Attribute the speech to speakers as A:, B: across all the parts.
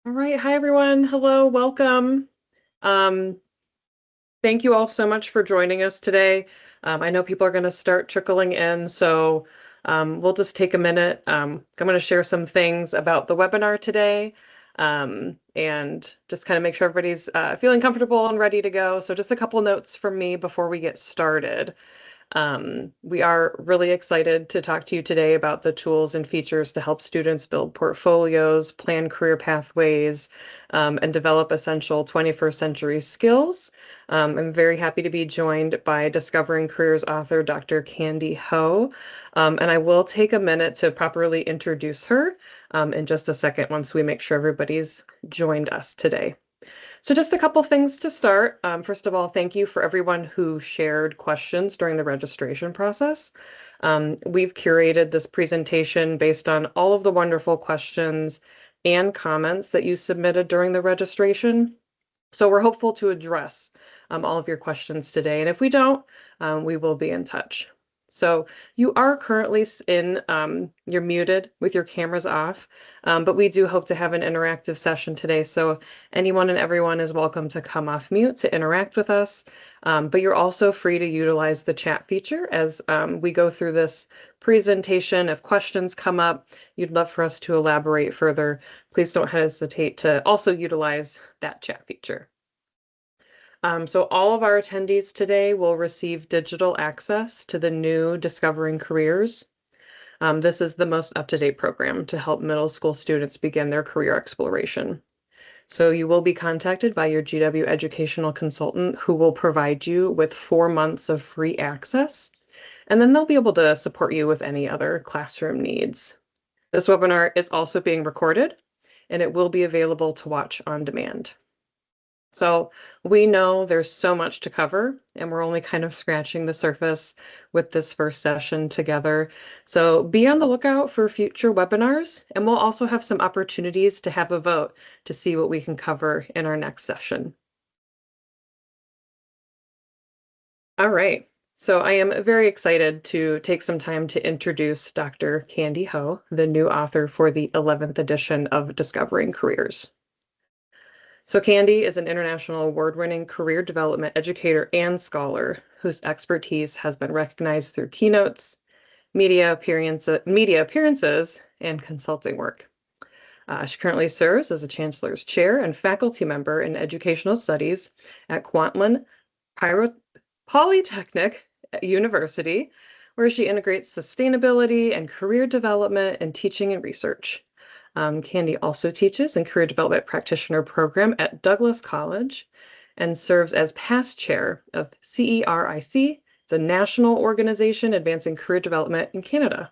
A: All right. Hi, everyone. Hello. Welcome. Um, Thank you all so much for joining us today. I know people are going to start trickling in, so we'll just take a minute. I'm going to share some things about the webinar today and just kind of make sure everybody's feeling comfortable and ready to go. So just a couple notes from me before we get started. We are really excited to talk to you today about the tools and features to help students build portfolios, plan career pathways, and develop essential 21st century skills. I'm very happy to be joined by Discovering Careers author, Dr. Candy Ho. And I will take a minute to properly introduce her in just a second once we make sure everybody's joined us today. So just a couple things to start. First of all, thank you for everyone who shared questions during the registration process. We've curated this presentation based on all of the wonderful questions and comments that you submitted during the registration. So we're hopeful to address all of your questions today. And if we don't, we will be in touch. So you are currently you're muted with your cameras off, but we do hope to have an interactive session today. So anyone and everyone is welcome to come off mute to interact with us. But you're also free to utilize the chat feature as we go through this presentation. If questions come up, you'd love for us to elaborate further, please don't hesitate to also utilize that chat feature. So all of our attendees today will receive digital access to the new Discovering Careers. This is the most up-to-date program to help middle school students begin their career exploration. So you will be contacted by your GW educational consultant who will provide you with 4 months of free access, and then they'll be able to support you with any other classroom needs. This webinar is also being recorded, and it will be available to watch on demand. So we know there's so much to cover, and we're only kind of scratching the surface with this first session together. So be on the lookout for future webinars, and we'll also have some opportunities to have a vote to see what we can cover in our next session. All right. So I am very excited to take some time to introduce Dr. Candy Ho, the new author for the 11th edition of Discovering Careers. So Candy is an international award-winning career development educator and scholar whose expertise has been recognized through keynotes, media appearances, and consulting work. She currently serves as a Chancellor's Chair and faculty member in Educational Studies at Kwantlen Polytechnic University, where she integrates sustainability and career development in teaching and research. Candy also teaches in Career Development Practitioner Program at Douglas College and serves as past chair of CERIC. It's a national organization advancing career development in Canada.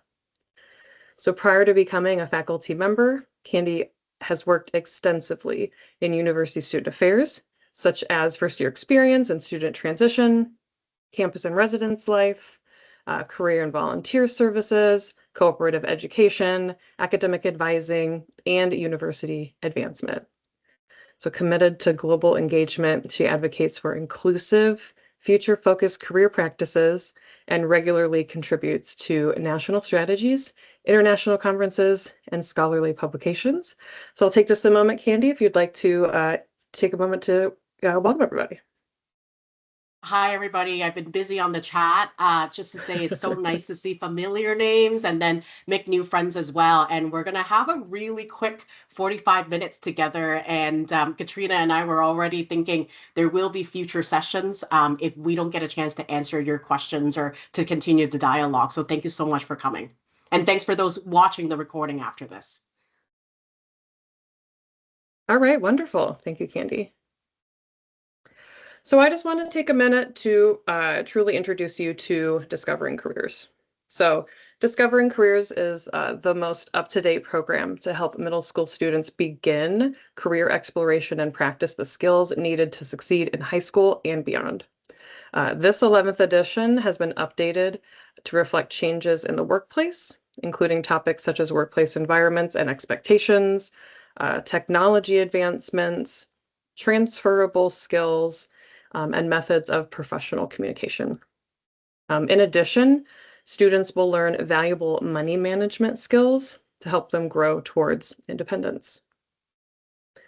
A: So prior to becoming a faculty member, Candy has worked extensively in university student affairs, such as first-year experience and student transition, campus and residence life, career and volunteer services, cooperative education, academic advising, and university advancement. So committed to global engagement, she advocates for inclusive, future-focused career practices and regularly contributes to national strategies, international conferences, and scholarly publications. So I'll take just a moment, Candy, if you'd like to take a moment to welcome everybody.
B: Hi, everybody. I've been busy on the chat. Just to say it's so nice to see familiar names and then make new friends as well. And we're going to have a really quick 45 minutes together. And Katrina and I were already thinking there will be future sessions if we don't get a chance to answer your questions or to continue the dialogue. So thank you so much for coming. And thanks for those watching the recording after this.
A: All right, wonderful. Thank you, Candy. So I just want to take a minute to truly introduce you to Discovering Careers. So Discovering Careers is the most up-to-date program to help middle school students begin career exploration and practice the skills needed to succeed in high school and beyond. This 11th edition has been updated to reflect changes in the workplace, including topics such as workplace environments and expectations, technology advancements, transferable skills, and methods of professional communication. In addition, students will learn valuable money management skills to help them grow towards independence.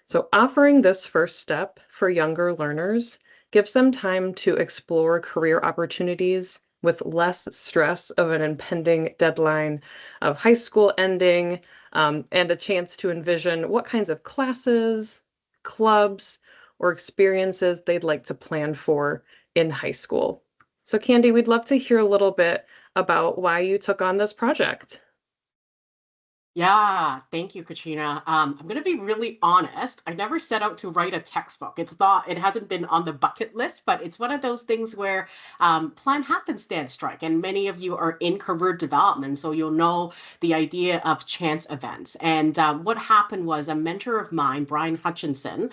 A: So offering this first step for younger learners gives them time to explore career opportunities with less stress of an impending deadline of high school ending, and a chance to envision what kinds of classes, clubs, or experiences they'd like to plan for in high school. So, Candy, we'd love to hear a little bit about why you took on this project.
B: Yeah, thank you, Katrina. I'm going to be really honest. I never set out to write a textbook. It hasn't been on the bucket list, but it's one of those things where plan happenstance strike. And many of you are in career development, so you'll know the idea of chance events. And what happened was a mentor of mine, Brian Hutchinson,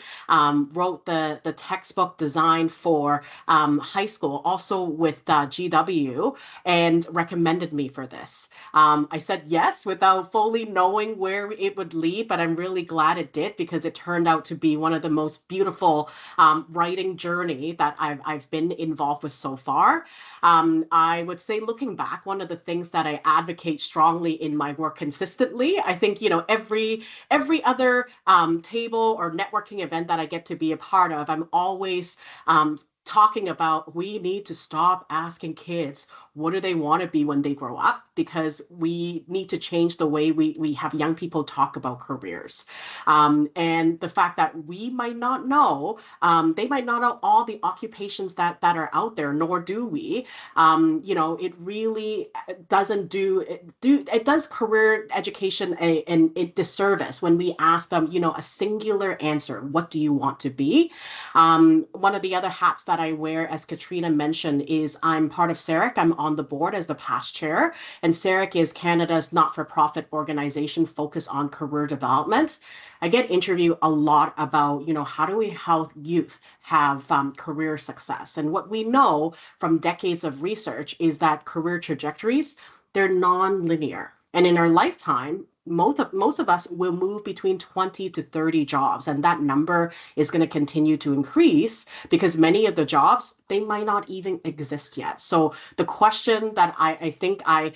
B: wrote the textbook designed for high school, also with GW, and recommended me for this. I said yes without fully knowing where it would lead, but I'm really glad it did because it turned out to be one of the most beautiful writing journey that I've been involved with so far. I would say, looking back, one of the things that I advocate strongly in my work consistently, I think, every other table or networking event that I get to be a part of, I'm always talking about we need to stop asking kids what do they want to be when they grow up, because we need to change the way we have young people talk about careers. And the fact that we might not know, they might not know all the occupations that are out there, nor do we. It really doesn't it does career education a disservice when we ask them, a singular answer. What do you want to be? One of the other hats that I wear, as Katrina mentioned, is I'm part of SARIC. I'm on the board as the past chair, and SARIC is Canada's not-for-profit organization focused on career development. I get interviewed a lot about, how do we help youth have career success? And what we know from decades of research is that career trajectories, they're non-linear. And in our lifetime, most of us will move between 20 to 30 jobs, and that number is going to continue to increase because many of the jobs, they might not even exist yet. So the question that I think I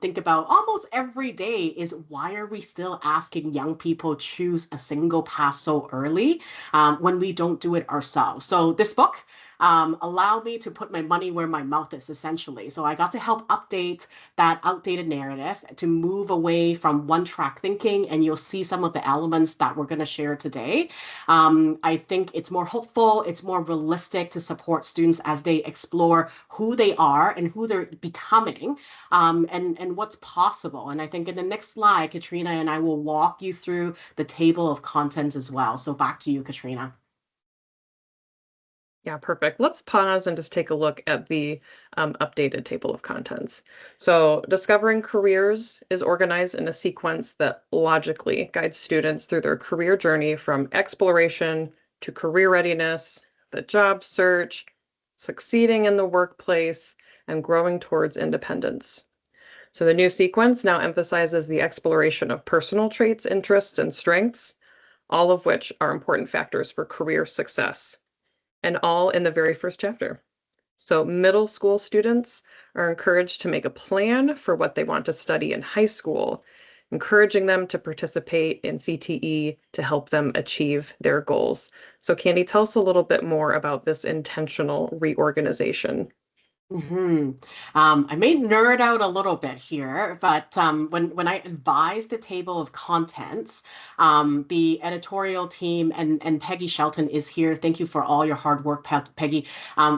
B: think about almost every day is, why are we still asking young people choose a single path so early when we don't do it ourselves? So this book allowed me to put my money where my mouth is, essentially. So I got to help update that outdated narrative to move away from one track thinking, and you'll see some of the elements that we're going to share today. I think it's more hopeful, it's more realistic to support students as they explore who they are and who they're becoming, and what's possible. And I think in the next slide, Katrina and I will walk you through the table of contents as well. So back to you, Katrina.
A: Yeah, perfect. Let's pause and just take a look at the updated table of contents. So Discovering Careers is organized in a sequence that logically guides students through their career journey from exploration to career readiness, the job search, succeeding in the workplace, and growing towards independence. So the new sequence now emphasizes the exploration of personal traits, interests, and strengths, all of which are important factors for career success, and all in the very first chapter. So middle school students are encouraged to make a plan for what they want to study in high school, encouraging them to participate in CTE to help them achieve their goals. So Candy, tell us a little bit more about this intentional reorganization.
B: Hmm. I may nerd out a little bit here, but when I advised the table of contents, the editorial team and Peggy Shelton is here. Thank you for all your hard work, Peggy.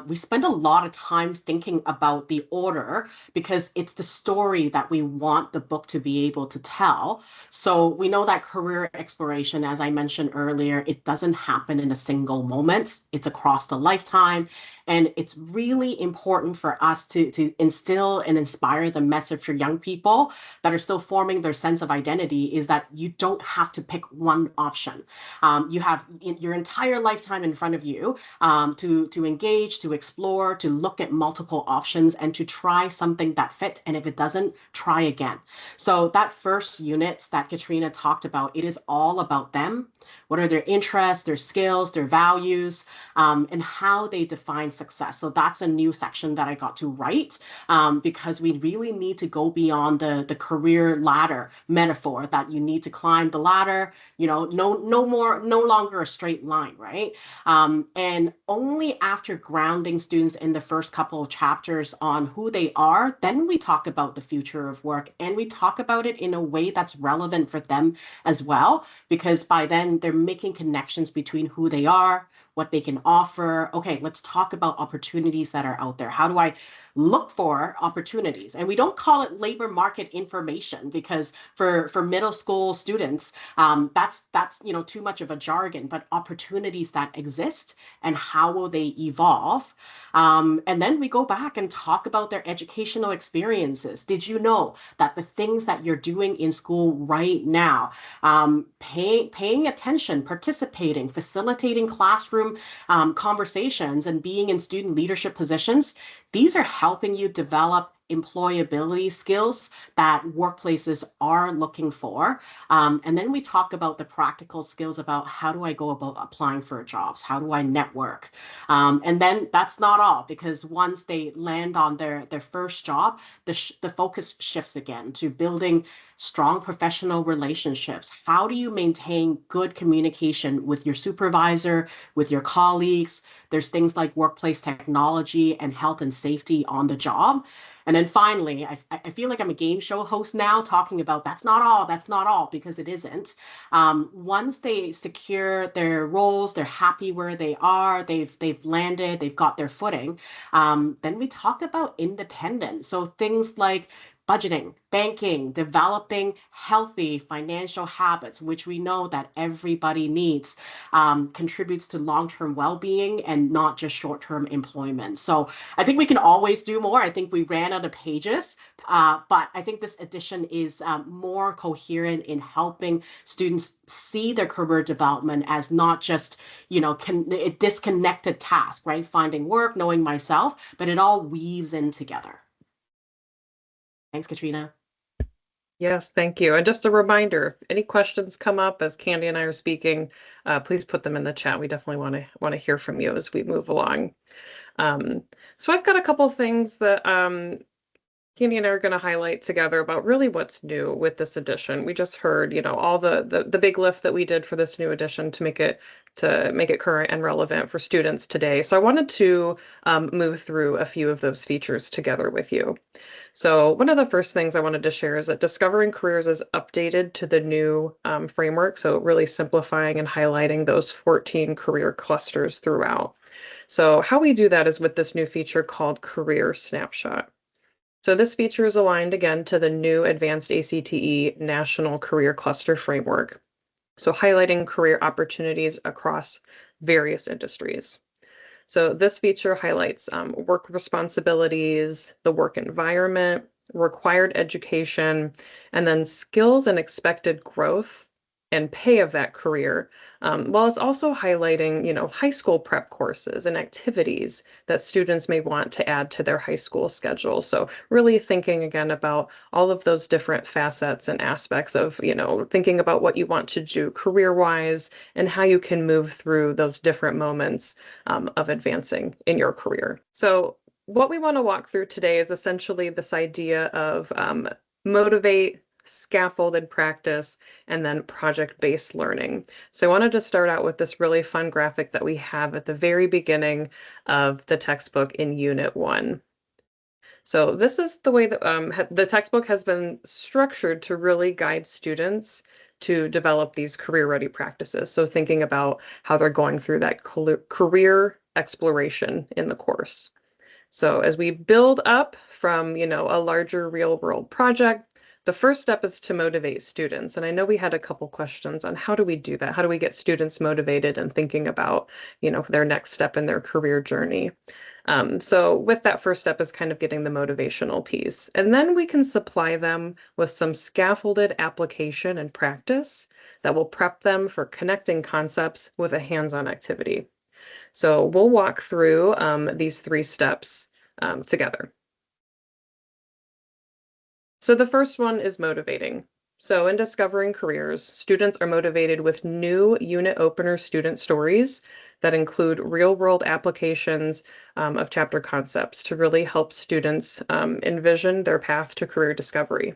B: We spend a lot of time thinking about the order because it's the story that we want the book to be able to tell. So we know that career exploration, as I mentioned earlier, it doesn't happen in a single moment. It's across the lifetime. And it's really important for us to instill and inspire the message for young people that are still forming their sense of identity, is that you don't have to pick one option. You have your entire lifetime in front of you to engage, to explore, to look at multiple options, and to try something that fit. And if it doesn't, try again. So that first unit that Katrina talked about, it is all about them. what are their interests, their skills, their values, and how they define success. So that's a new section that I got to write because we really need to go beyond the career ladder metaphor that you need to climb the ladder, no longer a straight line, right? And only after grounding students in the first couple of chapters on who they are, then we talk about the future of work and we talk about it in a way that's relevant for them as well, because by then they're making connections between who they are, what they can offer. Okay, let's talk about opportunities that are out there. How do I look for opportunities? And we don't call it labor market information because for middle school students, that's too much of a jargon. But opportunities that exist and how will they evolve? And then we go back and talk about their educational experiences. Did you know that the things that you're doing in school right now, paying attention, participating, facilitating classroom conversations, and being in student leadership positions, these are helping you develop employability skills that workplaces are looking for. And then we talk about the practical skills about how do I go about applying for jobs? How do I network? And then that's not all, because once they land on their first job, the focus shifts again to building strong professional relationships. How do you maintain good communication with your supervisor, with your colleagues? There's things like workplace technology and health and safety on the job. And then finally, I feel like I'm a game show host now talking about that's not all, because it isn't. Once they secure their roles, they're happy where they are, they've landed, they've got their footing, then we talk about independence. So things like budgeting, banking, developing healthy financial habits, which we know that everybody needs, contributes to long-term well-being and not just short-term employment. So I think we can always do more. I think we ran out of pages, but I think this edition is more coherent in helping students see their career development as not just, a disconnected task, right? Finding work, knowing myself, but it all weaves in together. Thanks, Katrina.
A: Yes, thank you. And just a reminder, if any questions come up as Candy and I are speaking, please put them in the chat. We definitely want to hear from you as we move along. So I've got a couple things that Candy and I are going to highlight together about really what's new with this edition. We just heard, all the big lift that we did for this new edition to make it current and relevant for students today. So I wanted to move through a few of those features together with you. So one of the first things I wanted to share is that Discovering Careers is updated to the new framework. So really simplifying and highlighting those 14 career clusters throughout. So how we do that is with this new feature called Career Snapshot. So this feature is aligned again to the new Advanced ACTE National Career Cluster Framework. So highlighting career opportunities across various industries. So this feature highlights work responsibilities, the work environment, required education, and then skills and expected growth and pay of that career, while it's also highlighting, high school prep courses and activities that students may want to add to their high school schedule. So really thinking again about all of those different facets and aspects of, thinking about what you want to do career-wise and how you can move through those different moments of advancing in your career. So what we want to walk through today is essentially this idea of motivate, scaffolded practice, and then project-based learning. So I wanted to start out with this really fun graphic that we have at the very beginning of the textbook in Unit 1. So this is the way that the textbook has been structured to really guide students to develop these career-ready practices. So thinking about how they're going through that career exploration in the course. So as we build up from, a larger real-world project, the first step is to motivate students. And I know we had a couple questions on how do we do that? How do we get students motivated and thinking about, their next step in their career journey? So with that first step is kind of getting the motivational piece. And then we can supply them with some scaffolded application and practice that will prep them for connecting concepts with a hands-on activity. So we'll walk through these 3 steps together. So the first one is motivating. So in Discovering Careers, students are motivated with new unit opener student stories that include real-world applications of chapter concepts to really help students envision their path to career discovery.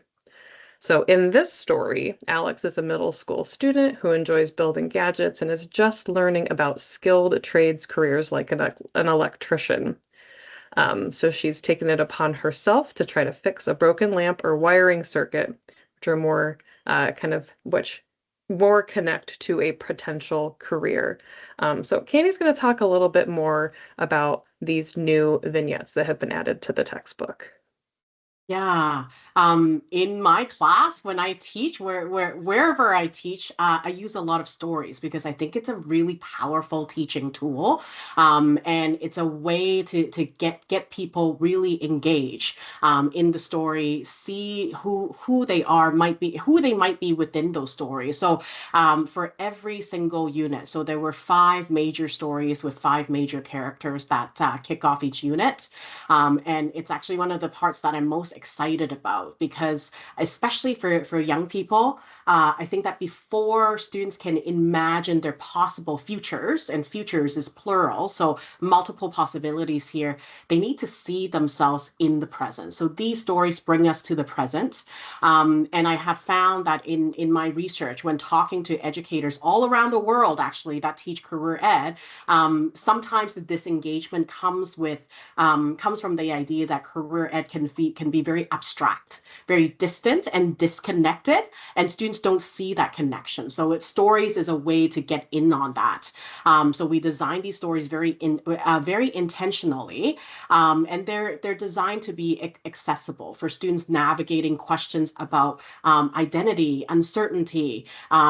A: So in this story, Alex is a middle school student who enjoys building gadgets and is just learning about skilled trades careers like an electrician. So she's taken it upon herself to try to fix a broken lamp or wiring circuit, which are more which more connect to a potential career. So Candy's going to talk a little bit more about these new vignettes that have been added to the textbook.
B: Yeah. In my class, when I teach, wherever I teach, I use a lot of stories because I think it's a really powerful teaching tool. And it's a way to get people really engaged in the story, see who they are, who they might be within those stories. So for every single unit, so there were five major stories with five major characters that kick off each unit. And it's actually one of the parts that I'm most excited about because, especially for young people, I think that before students can imagine their possible futures, and futures is plural, so multiple possibilities here, they need to see themselves in the present. So these stories bring us to the present. And I have found that in my research, when talking to educators all around the world, actually, that teach career ed, sometimes the disengagement comes from the idea that career ed can be very abstract, very distant and disconnected, and students don't see that connection. So stories is a way to get in on that. So we design these stories very intentionally, and they're designed to be accessible for students navigating questions about identity, uncertainty.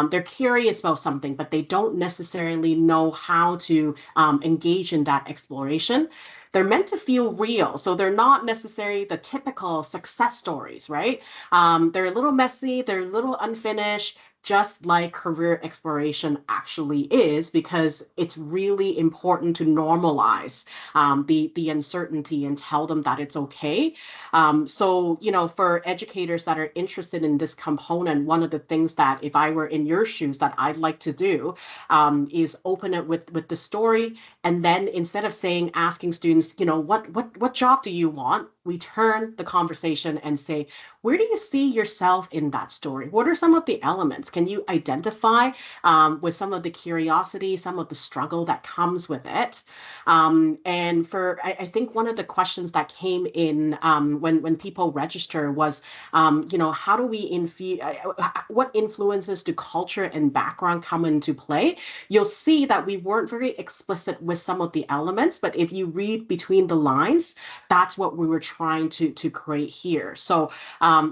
B: They're curious about something, but they don't necessarily know how to engage in that exploration. They're meant to feel real. So they're not necessarily the typical success stories, right? They're a little messy, they're a little unfinished, just like career exploration actually is, because it's really important to normalize the uncertainty and tell them that it's okay. So, for educators that are interested in this component, one of the things that if I were in your shoes that I'd like to do is open it with the story, and then instead of asking students, what job do you want? We turn the conversation and say, where do you see yourself in that story? What are some of the elements? Can you identify with some of the curiosity, some of the struggle that comes with it? And I think one of the questions that came in when people register was, how do we what influences do culture and background come into play? You'll see that we weren't very explicit with some of the elements, but if you read between the lines, that's what we were trying to create here. So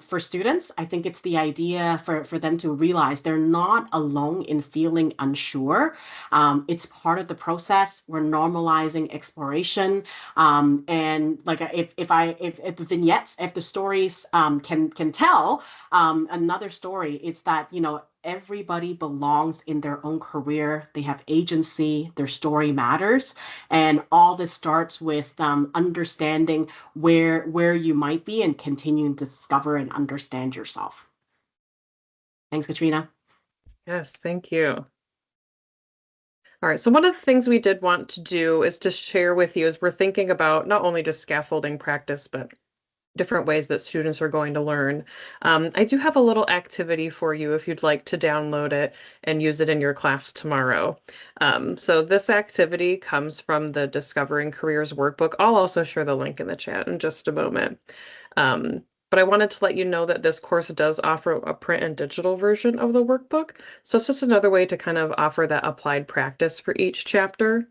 B: for students, I think it's the idea for them to realize they're not alone in feeling unsure. It's part of the process. We're normalizing exploration. And like if the vignettes, if the stories can tell another story, it's that, everybody belongs in their own career. They have agency. Their story matters, and all this starts with understanding where you might be and continuing to discover and understand yourself. Thanks, Katrina.
A: Yes, thank you. All right, so one of the things we did want to do is to share with you as we're thinking about not only just scaffolding practice, but different ways that students are going to learn. I do have a little activity for you if you'd like to download it and use it in your class tomorrow. So this activity comes from the Discovering Careers workbook. I'll also share the link in the chat in just a moment. But I wanted to let you know that this course does offer a print and digital version of the workbook. So it's just another way to kind of offer that applied practice for each chapter.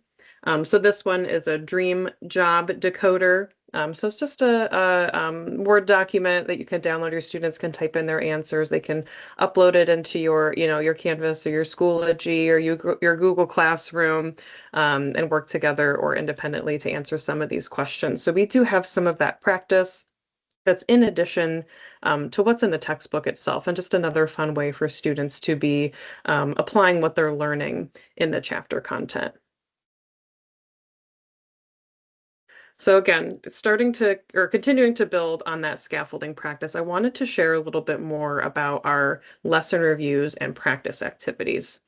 A: So this one is a dream job decoder. So it's just a Word document that you can download. Your students can type in their answers. They can upload it into your Canvas or your Schoology or your Google Classroom, and work together or independently to answer some of these questions. So we do have some of that practice that's in addition to what's in the textbook itself, and just another fun way for students to be applying what they're learning in the chapter content. So again, starting to or continuing to build on that scaffolding practice, I wanted to share a little bit more about our lesson reviews and practice activities.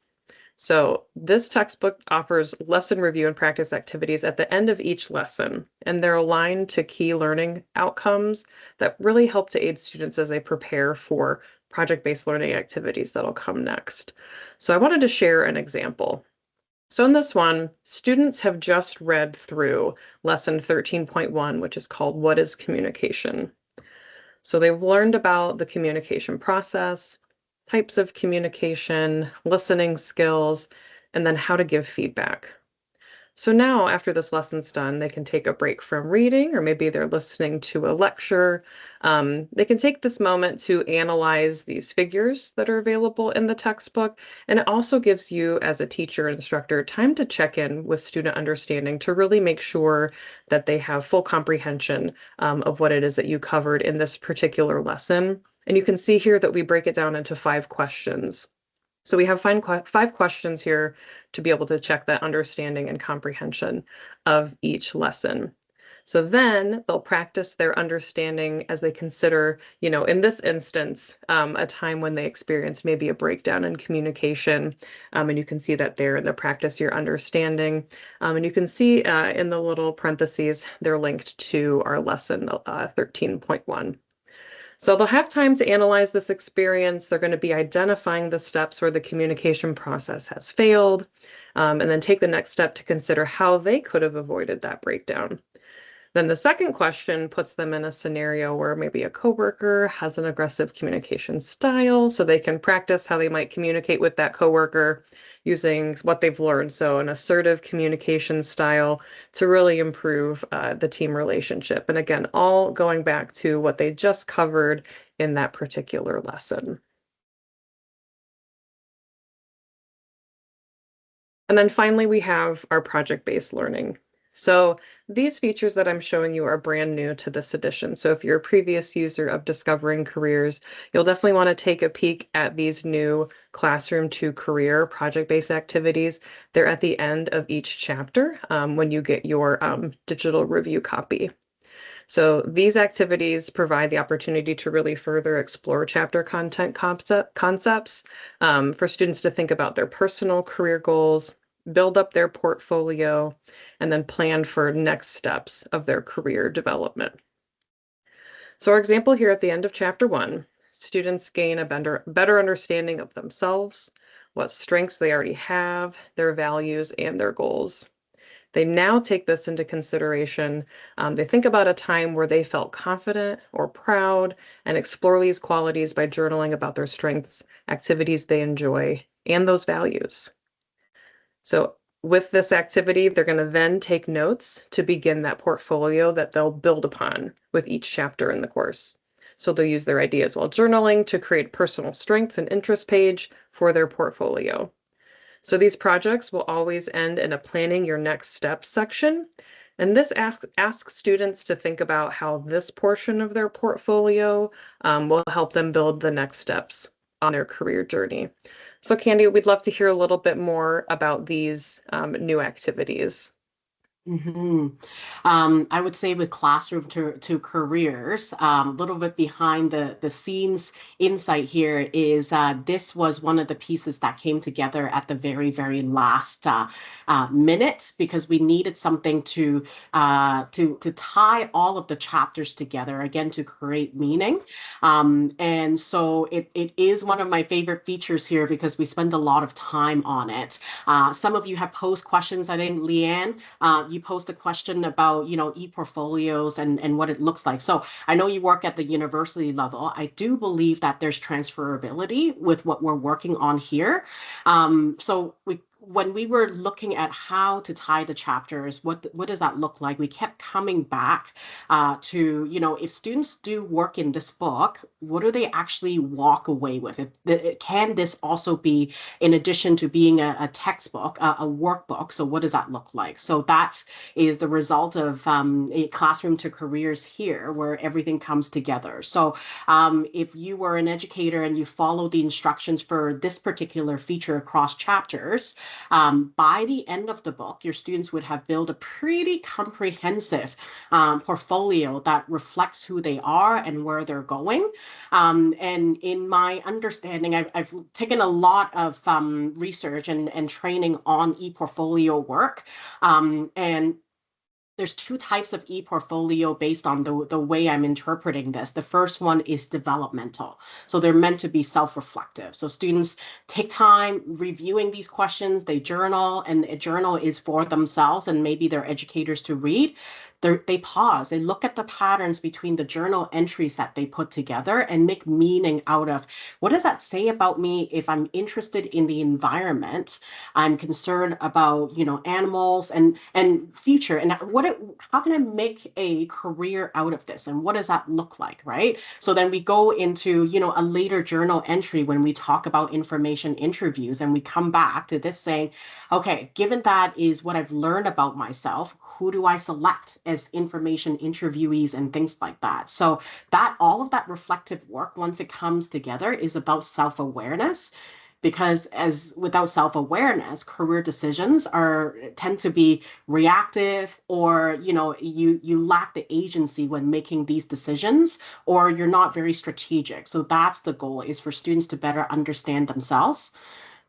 A: So this textbook offers lesson review and practice activities at the end of each lesson, and they're aligned to key learning outcomes that really help to aid students as they prepare for project-based learning activities that'll come next. So I wanted to share an example. So in this one, students have just read through lesson 13.1, which is called What is Communication? So they've learned about the communication process, types of communication, listening skills, and then how to give feedback. So now, after this lesson's done, they can take a break from reading, or maybe they're listening to a lecture. They can take this moment to analyze these figures that are available in the textbook. And it also gives you, as a teacher instructor, time to check in with student understanding to really make sure that they have full comprehension of what it is that you covered in this particular lesson. And you can see here that we break it down into 5 questions. So we have 5 questions here to be able to check that understanding and comprehension of each lesson. So then they'll practice their understanding as they consider, in this instance, a time when they experienced maybe a breakdown in communication. And you can see that there in the practice your understanding. And you can see in the little parentheses, they're linked to our lesson 13.1. So they'll have time to analyze this experience. They're going to be identifying the steps where the communication process has failed, and then take the next step to consider how they could have avoided that breakdown. Then the second question puts them in a scenario where maybe a coworker has an aggressive communication style, so they can practice how they might communicate with that coworker using what they've learned. So an assertive communication style to really improve the team relationship. And again, all going back to what they just covered in that particular lesson. And then finally, we have our project-based learning. So these features that I'm showing you are brand new to this edition. So if you're a previous user of Discovering Careers, you'll definitely want to take a peek at these new classroom to career project-based activities. They're at the end of each chapter when you get your digital review copy. So these activities provide the opportunity to really further explore chapter content concepts for students to think about their personal career goals, build up their portfolio, and then plan for next steps of their career development. So our example here at the end of chapter 1, students gain a better understanding of themselves, what strengths they already have, their values, and their goals. They now take this into consideration. They think about a time where they felt confident or proud and explore these qualities by journaling about their strengths, activities they enjoy, and those values. So with this activity, they're going to then take notes to begin that portfolio that they'll build upon with each chapter in the course. So they'll use their ideas while journaling to create personal strengths and interest page for their portfolio. So these projects will always end in a planning your next steps section. And this asks students to think about how this portion of their portfolio will help them build the next steps on their career journey. So Candy, we'd love to hear a little bit more about these new activities.
B: hmm I would say with classroom to careers, a little bit behind the scenes insight here is this was one of the pieces that came together at the very last minute because we needed something to tie all of the chapters together again to create meaning. And so it is one of my favorite features here because we spend a lot of time on it. Some of you have posed questions. I think Leanne, you posed a question about, e-portfolios and what it looks like. So I know you work at the university level. I do believe that there's transferability with what we're working on here. So when we were looking at how to tie the chapters, what does that look like? We kept coming back to, if students do work in this book, what do they actually walk away with? Can this also be, in addition to being a textbook, a workbook? So what does that look like? So that is the result of a classroom to careers here, where everything comes together. So if you were an educator and you follow the instructions for this particular feature across chapters, By the end of the book, your students would have built a pretty comprehensive portfolio that reflects who they are and where they're going. And in my understanding, I've taken a lot of research and training on e-portfolio work. And there's two types of e-portfolio based on the way I'm interpreting this. The first one is developmental. So they're meant to be self-reflective. So students take time reviewing these questions, they journal, and a journal is for themselves and maybe their educators to read. They pause, they look at the patterns between the journal entries that they put together and make meaning out of what does that say about me if I'm interested in the environment, I'm concerned about, animals and future, and how can I make a career out of this, and what does that look like, right? So then we go into, a later journal entry when we talk about information interviews, and we come back to this saying, okay, given that is what I've learned about myself, who do I select as information interviewees and things like that? So that all of that reflective work, once it comes together, is about self-awareness, because as without self-awareness, career decisions tend to be reactive, or you lack the agency when making these decisions, or you're not very strategic. So that's the goal, is for students to better understand themselves.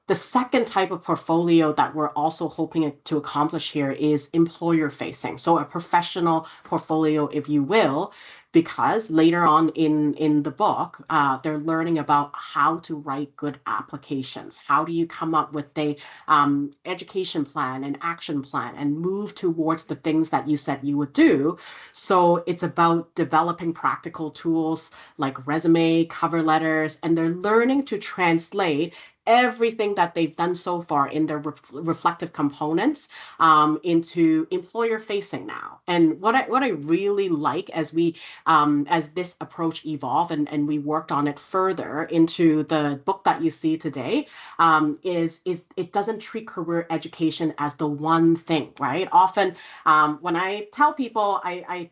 B: The second type of portfolio that we're also hoping to accomplish here is employer facing. So a professional portfolio, if you will, because later on in the book, they're learning about how to write good applications. How do you come up with a education plan, an action plan, and move towards the things that you said you would do? So it's about developing practical tools like resume, cover letters, and they're learning to translate everything that they've done so far in their reflective components into employer facing now. And what I really like as this approach evolved, and we worked on it further into the book that you see today, is it doesn't treat career education as the one thing, right? Often when I tell people I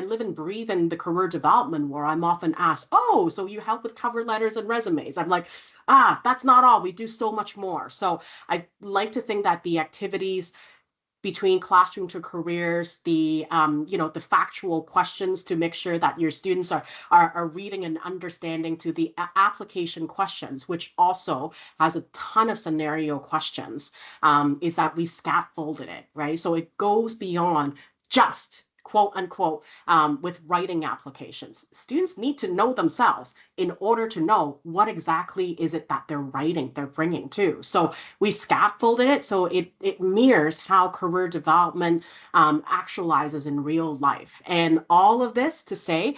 B: live and breathe in the career development world, I'm often asked, oh, so you help with cover letters and resumes? I'm like, that's not all. We do so much more. So I like to think that the activities between classroom to careers, the factual questions to make sure that your students are reading and understanding, to the application questions, which also has a ton of scenario questions, is that we scaffolded it, right? So it goes beyond just quote unquote with writing applications. Students need to know themselves in order to know what exactly is it that they're bringing to. So we scaffolded it so it mirrors how career development actualizes in real life. And all of this to say,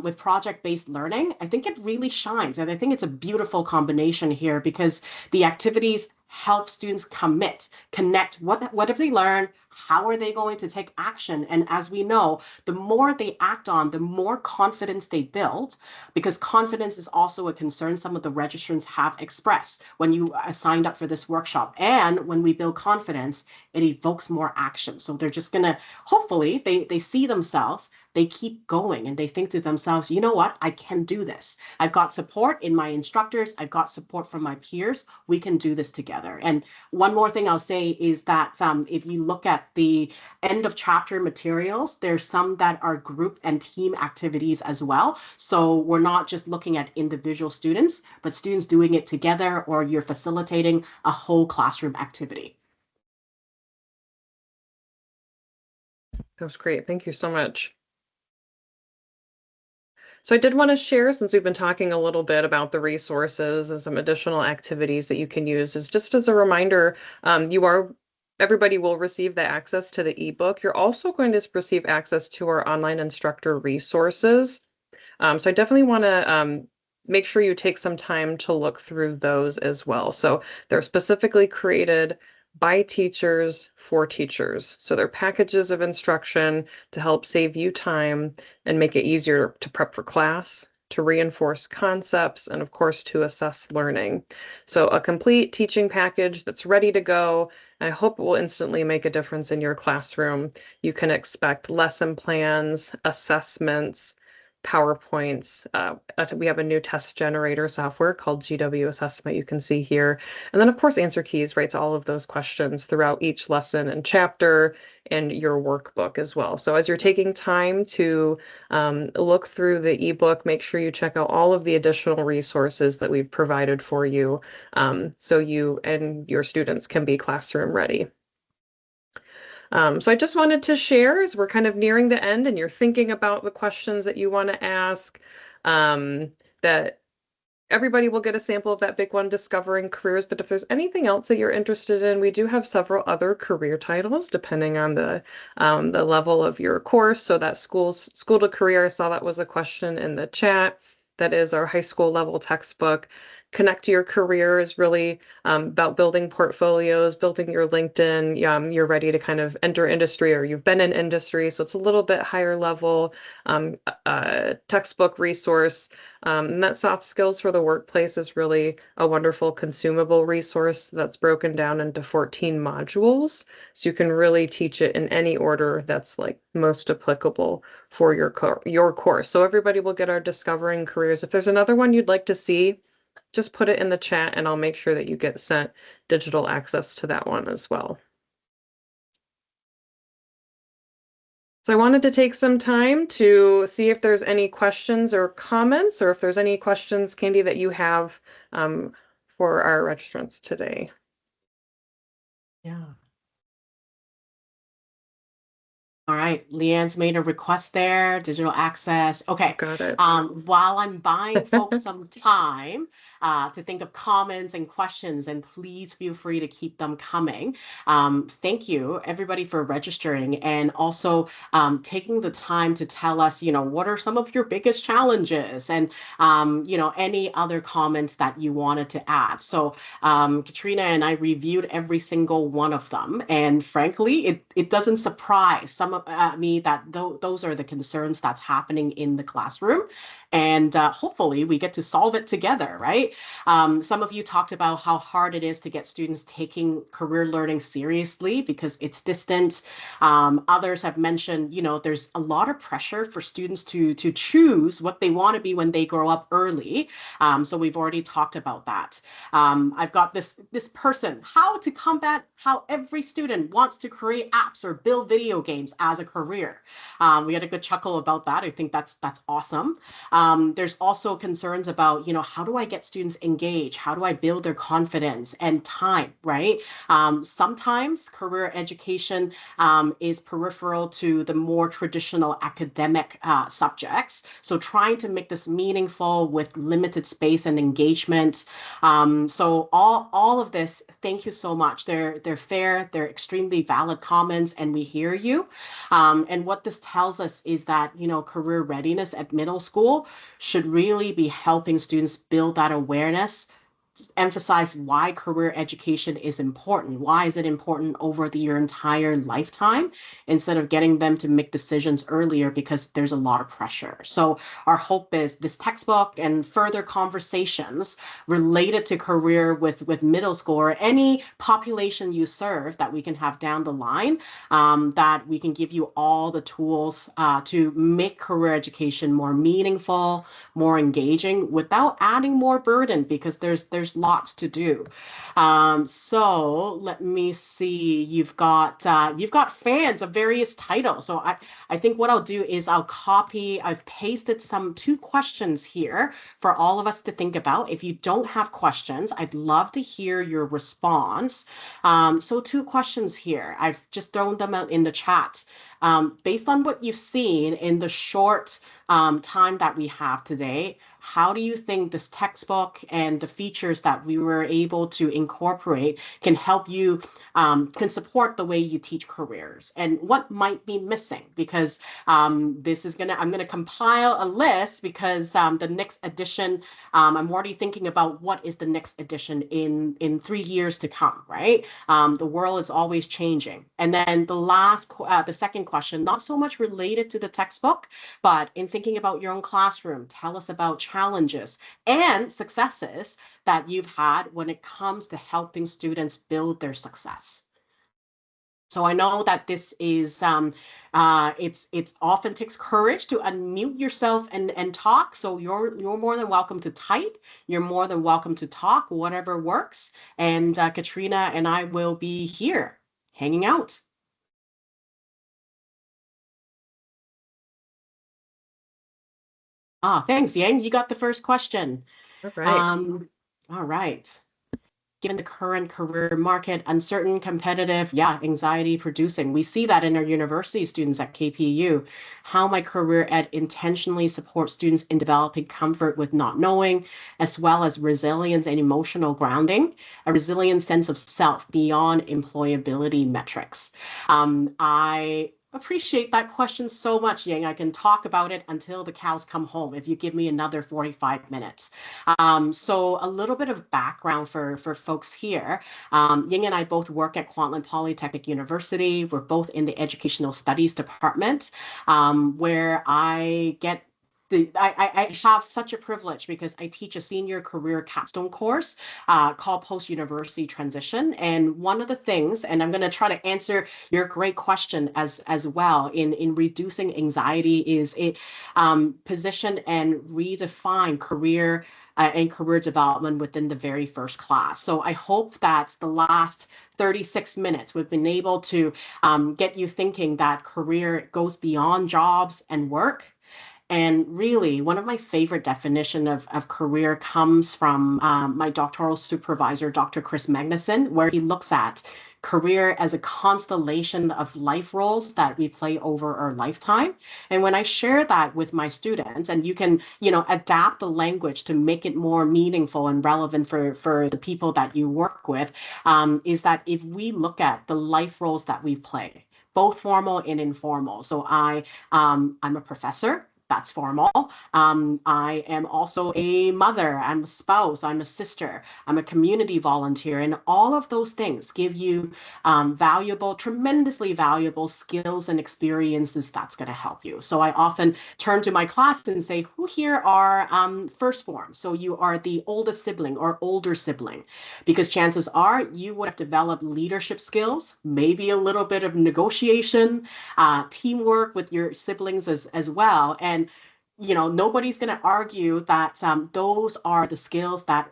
B: with project-based learning, I think it really shines. And I think it's a beautiful combination here, because the activities help students connect what have they learned, how are they going to take action? And as we know, the more they act on, the more confidence they build, because confidence is also a concern some of the registrants have expressed when you signed up for this workshop. And when we build confidence, it evokes more action. So they're just gonna, hopefully, they see themselves, they keep going, and they think to themselves, you know what, I can do this. I've got support in my instructors, I've got support from my peers, we can do this together. And one more thing I'll say is that if you look at the end of chapter materials, there's some that are group and team activities as well. So we're not just looking at individual students, but students doing it together, or you're facilitating a whole classroom activity.
A: That was great. Thank you so much. So I did want to share, since we've been talking a little bit about the resources and some additional activities that you can use, is just as a reminder, everybody will receive the access to the ebook. You're also going to receive access to our online instructor resources. So I definitely want to make sure you take some time to look through those as well. So they're specifically created by teachers for teachers. So they're packages of instruction to help save you time and make it easier to prep for class, to reinforce concepts, and of course to assess learning. So a complete teaching package that's ready to go. I hope it will instantly make a difference in your classroom. You can expect lesson plans, assessments, PowerPoints. We have a new test generator software called GW Assessment you can see here. And then, of course, Answer Keys writes all of those questions throughout each lesson and chapter and your workbook as well. So as you're taking time to look through the ebook, make sure you check out all of the additional resources that we've provided for you so you and your students can be classroom ready. So I just wanted to share as we're kind of nearing the end and you're thinking about the questions that you want to ask, that everybody will get a sample of that big one, Discovering Careers. But if there's anything else that you're interested in, we do have several other career titles depending on the level of your course. So that school to career, I saw that was a question in the chat. That is our high school level textbook. Connect to Your Career is really about building portfolios, building your LinkedIn. You're ready to kind of enter industry or you've been in industry, so it's a little bit higher level textbook resource. And that Soft Skills for the Workplace is really a wonderful consumable resource that's broken down into 14 modules. So you can really teach it in any order that's like most applicable for your course. So everybody will get our Discovering Careers. If there's another one you'd like to see, just put it in the chat and I'll make sure that you get sent digital access to that one as well. So I wanted to take some time to see if there's any questions or comments, or if there's any questions, Candy, that you have for our registrants today.
B: Yeah. All right, Leanne's made a request there, digital access. Okay.
A: Got it.
B: While I'm buying folks some time to think of comments and questions, and please feel free to keep them coming. Thank you, everybody, for registering and also taking the time to tell us, what are some of your biggest challenges and, any other comments that you wanted to add. So Katrina and I reviewed every single one of them. And frankly, it doesn't surprise some of me that those are the concerns that's happening in the classroom. And hopefully we get to solve it together, right? Some of you talked about how hard it is to get students taking career learning seriously because it's distant. Others have mentioned, there's a lot of pressure for students to choose what they want to be when they grow up early. So we've already talked about that. I've got this person, how to combat how every student wants to create apps or build video games as a career. We had a good chuckle about that. I think that's awesome. There's also concerns about, how do I get students engaged? How do I build their confidence and time, right? Sometimes career education is peripheral to the more traditional academic subjects. So trying to make this meaningful with limited space and engagement. So all of this, thank you so much. They're fair, they're extremely valid comments, and we hear you. And what this tells us is that, career readiness at middle school should really be helping students build that awareness, emphasize why career education is important. Why is it important over your entire lifetime instead of getting them to make decisions earlier because there's a lot of pressure. So our hope is this textbook and further conversations related to career with middle school or any population you serve that we can have down the line, that we can give you all the tools to make career education more meaningful, more engaging without adding more burden because there's lots to do. So let me see. You've got fans of various titles. So I think what I'll do is I've pasted two questions here for all of us to think about. If you don't have questions, I'd love to hear your response. So two questions here. I've just thrown them out in the chat. Based on what you've seen in the short time that we have today, how do you think this textbook and the features that we were able to incorporate can help you, can support the way you teach careers? And what might be missing? Because I'm gonna compile a list because the next edition, I'm already thinking about what is the next edition in 3 years to come, right? The world is always changing. And then the second question, not so much related to the textbook, but in thinking about your own classroom, tell us about challenges and successes that you've had when it comes to helping students build their success. So I know that this is it's often takes courage to unmute yourself and talk. So you're more than welcome to type. You're more than welcome to talk, whatever works. And Katrina and I will be here hanging out. Thanks, Yang. You got the first question.
A: All right.
B: Um, all right. Given the current career market, uncertain, competitive, yeah, anxiety producing. We see that in our university students at KPU. How my career ed intentionally supports students in developing comfort with not knowing, as well as resilience and emotional grounding, a resilient sense of self beyond employability metrics. I appreciate that question so much, Yang. I can talk about it until the cows come home if you give me another 45 minutes. So a little bit of background for folks here. Ying and I both work at Kwantlen Polytechnic University. We're both in the Educational Studies Department, where I have such a privilege because I teach a senior career capstone course called Post University Transition. And one of the things, and I'm going to try to answer your great question as well in reducing anxiety, is it position and redefine career and career development within the very first class. So I hope that the last 36 minutes we've been able to get you thinking that career goes beyond jobs and work. And really, one of my favorite definition of career comes from my doctoral supervisor, Dr. Chris Magnuson, where he looks at career as a constellation of life roles that we play over our lifetime. And when I share that with my students, and you can, adapt the language to make it more meaningful and relevant for the people that you work with, is that if we look at the life roles that we play, both formal and informal. So I'm a professor. That's formal. I am also a mother. I'm a spouse. I'm a sister. I'm a community volunteer. And all of those things give you valuable, tremendously valuable skills and experiences that's going to help you. So I often turn to my class and say, who here are firstborn? So you are the oldest sibling or older sibling, because chances are you would have developed leadership skills, maybe a little bit of negotiation, teamwork with your siblings as well. And nobody's going to argue that those are the skills that,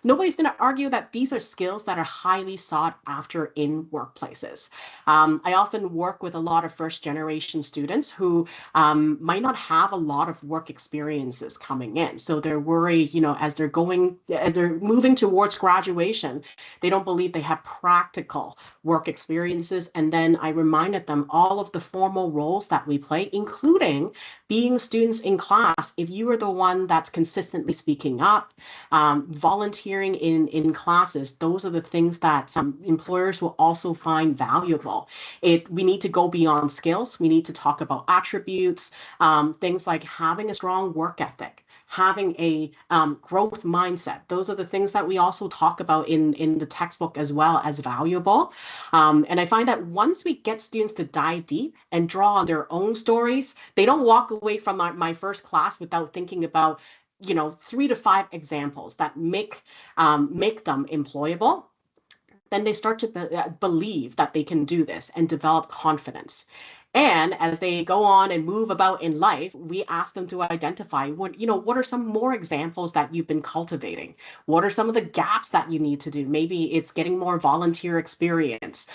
B: nobody's going to argue that these are skills that are highly sought after in workplaces. I often work with a lot of first generation students who might not have a lot of work experiences coming in. So they're worried, as they're moving towards graduation, they don't believe they have practical work experiences. And then I reminded them all of the formal roles that we play, including being students in class. If you are the one that's consistently speaking up, volunteering in classes, those are the things that some employers will also find valuable. We need to go beyond skills. We need to talk about attributes, things like having a strong work ethic, having a growth mindset. Those are the things that we also talk about in the textbook as well as valuable. And I find that once we get students to dive deep and draw on their own stories, they don't walk away from my first class without thinking about 3 to 5 examples that make them employable. Then they start to believe that they can do this and develop confidence. And as they go on and move about in life, we ask them to identify what are some more examples that you've been cultivating? What are some of the gaps that you need to do? Maybe it's getting more volunteer experience.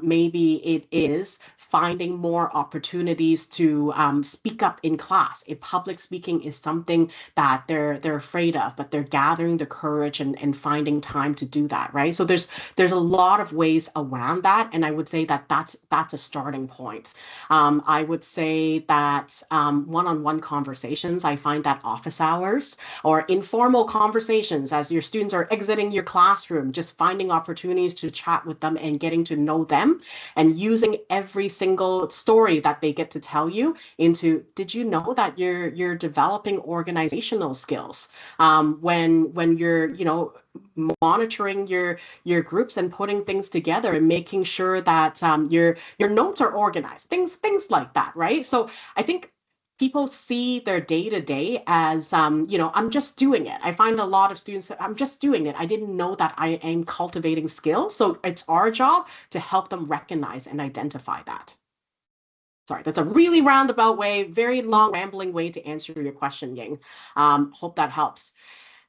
B: Maybe it is finding more opportunities to speak up in class. If public speaking is something that they're afraid of, but they're gathering the courage and finding time to do that, right? So there's a lot of ways around that, and I would say that that's a starting point. I would say that one-on-one conversations, I find that office hours or informal conversations as your students are exiting your classroom, just finding opportunities to chat with them and getting to know them, and using every single story that they get to tell you into, did you know that you're developing organizational skills when you're monitoring your groups and putting things together and making sure that your notes are organized, things like that, right? So I think people see their day to day as, I'm just doing it. I find a lot of students that I'm just doing it. I didn't know that I am cultivating skills. So it's our job to help them recognize and identify that. Sorry, that's a really roundabout way, very long, rambling way to answer your question, Ying. Hope that helps.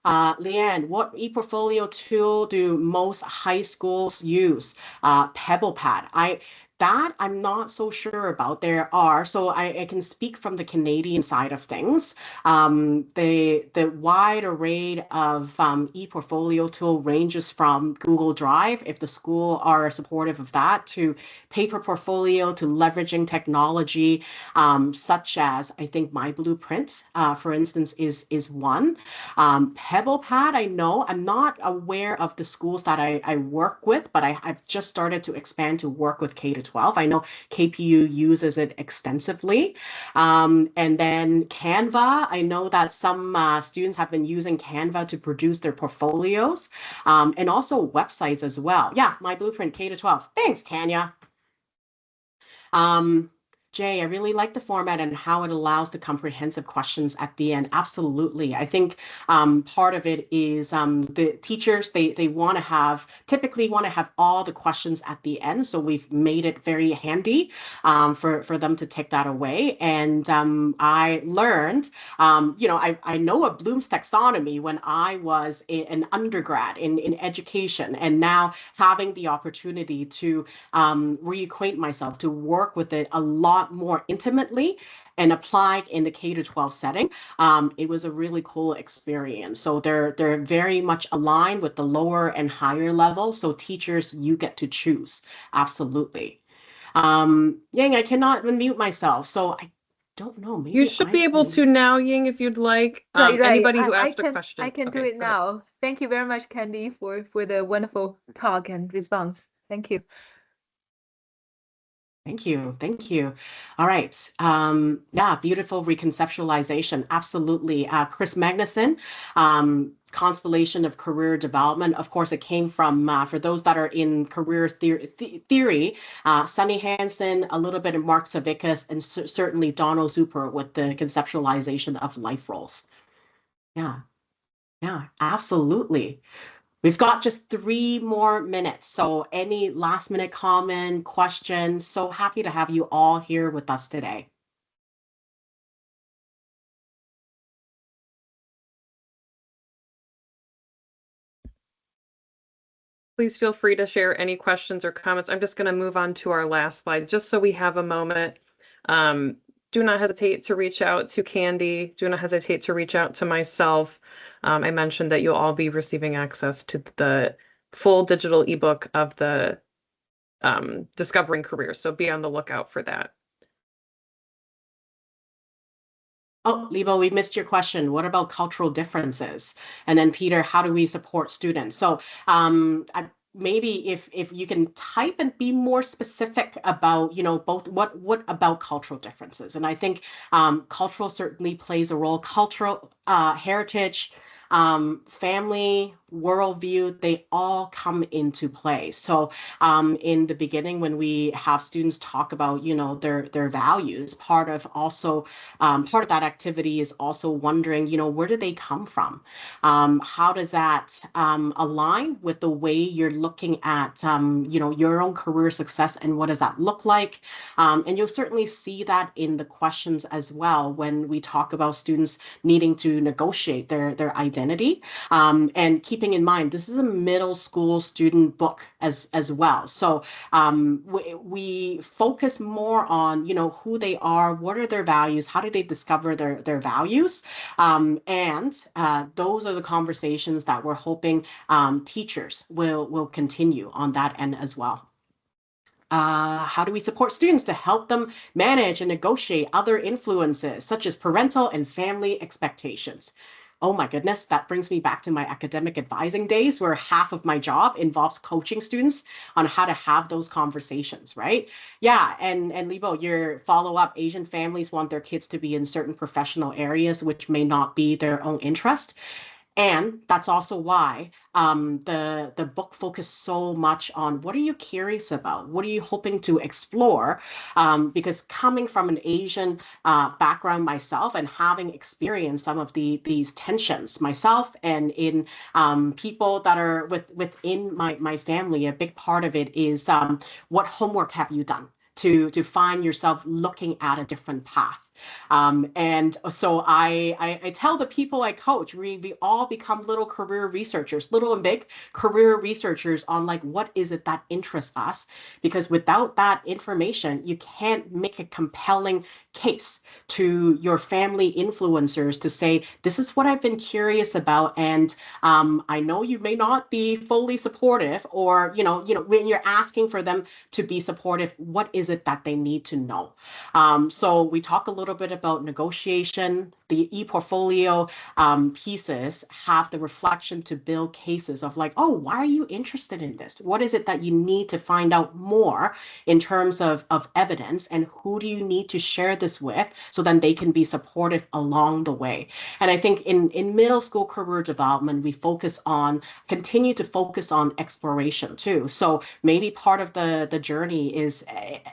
B: Leanne, what e-portfolio tool do most high schools use? PebblePad. I'm not so sure about. There are, so I can speak from the Canadian side of things. The wide array of e-portfolio tool ranges from Google Drive, if the school are supportive of that, to paper portfolio, to leveraging technology, such as I think My Blueprint, for instance, is one. PebblePad, I know. I'm not aware of the schools that I work with, but I've just started to expand to work with K to 12. I know KPU uses it extensively. And then Canva, I know that some students have been using Canva to produce their portfolios, and also websites as well. Yeah, My Blueprint K to 12. Thanks, Tanya. Um, Jay, I really like the format and how it allows the comprehensive questions at the end. Absolutely. I think part of it is the teachers, they want to have, typically want to have all the questions at the end. So we've made it very handy for them to take that away. And I learned, I know of Bloom's taxonomy when I was an undergrad in education, and now having the opportunity to reacquaint myself, to work with it a lot more intimately and applied in the K to 12 setting. It was a really cool experience. So they're very much aligned with the lower and higher level. So teachers, you get to choose. Absolutely. Yang, I cannot unmute myself, so I don't know.
A: You
B: Maybe
A: should
B: I
A: be able
B: can.
A: to now, Ying, if you'd like.
C: Right, right.
A: Anybody who
C: I
A: asked a
C: can
A: question.
C: do
A: Okay,
C: it
A: go ahead.
C: now. Thank you very much, Candy, for the wonderful talk and response. Thank you.
B: Thank you. Thank you. All right. Yeah, beautiful reconceptualization. Absolutely. Chris Magnuson, Constellation of Career Development. Of course, it came from, for those that are in career theory, Sunny Hansen, a little bit of Mark Savickas, and certainly Donald Zuper with the conceptualization of life roles. Yeah. Yeah, absolutely. We've got just 3 more minutes. So any last minute comment, questions? So happy to have you all here with us today.
A: Please feel free to share any questions or comments. I'm just going to move on to our last slide, just so we have a moment. Do not hesitate to reach out to Candy. Do not hesitate to reach out to myself. I mentioned that you'll all be receiving access to the full digital ebook of the Discovering Careers. So be on the lookout for that.
B: Oh, Lebo, we missed your question. What about cultural differences? And then Peter, how do we support students? So maybe if you can type and be more specific about, both what about cultural differences? And I think cultural certainly plays a role. Cultural heritage, family, worldview, they all come into play. So in the beginning, when we have students talk about, their values, part of that activity is also wondering, where do they come from? How does that align with the way you're looking at, your own career success, and what does that look like? And you'll certainly see that in the questions as well when we talk about students needing to negotiate their identity. And keeping in mind, this is a middle school student book as well. So we focus more on, who they are, what are their values, how do they discover their values? And those are the conversations that we're hoping teachers will continue on that end as well. How do we support students to help them manage and negotiate other influences, such as parental and family expectations? Oh my goodness, that brings me back to my academic advising days, where half of my job involves coaching students on how to have those conversations, right? Yeah, and Lebo, your follow-up, Asian families want their kids to be in certain professional areas which may not be their own interest. And that's also why the book focused so much on what are you curious about? What are you hoping to explore? Because coming from an Asian background myself and having experienced some of these tensions myself and in people that are within my family, a big part of it is what homework have you done to find yourself looking at a different path. And so I tell the people I coach, we all become little career researchers, little and big career researchers on like, what is it that interests us? Because without that information, you can't make a compelling case to your family influencers to say, this is what I've been curious about. And I know you may not be fully supportive or, when you're asking for them to be supportive, what is it that they need to know? So we talk a little bit about negotiation. The e-portfolio pieces have the reflection to build cases of like, oh, why are you interested in this? What is it that you need to find out more in terms of evidence, and who do you need to share this with so then they can be supportive along the way? And I think in middle school career development, we continue to focus on exploration too. So maybe part of the journey is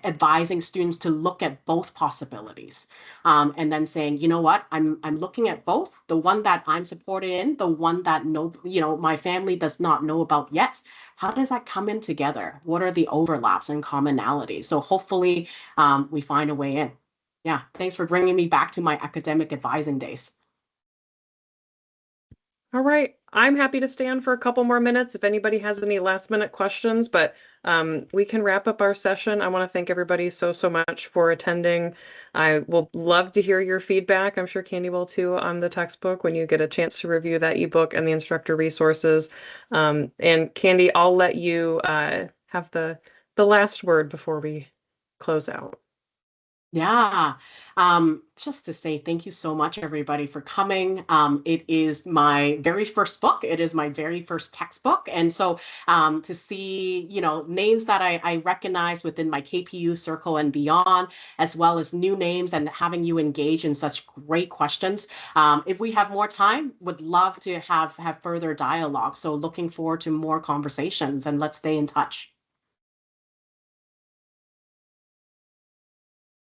B: advising students to look at both possibilities, and then saying, you know what, I'm looking at both, the one that I'm supported in, the one that my family does not know about yet. How does that come in together? What are the overlaps and commonalities? So hopefully we find a way in. Yeah, thanks for bringing me back to my academic advising days.
A: All right. I'm happy to stand for a couple more minutes if anybody has any last minute questions, but we can wrap up our session. I want to thank everybody so much for attending. I will love to hear your feedback. I'm sure Candy will too on the textbook when you get a chance to review that ebook and the instructor resources. And Candy, I'll let you have the last word before we close out.
B: Yeah, just to say thank you so much, everybody, for coming. It is my very first book. It is my very first textbook. And so to see, names that I recognize within my KPU circle and beyond, as well as new names and having you engage in such great questions. If we have more time, would love to have further dialogue. So looking forward to more conversations, and let's stay in touch.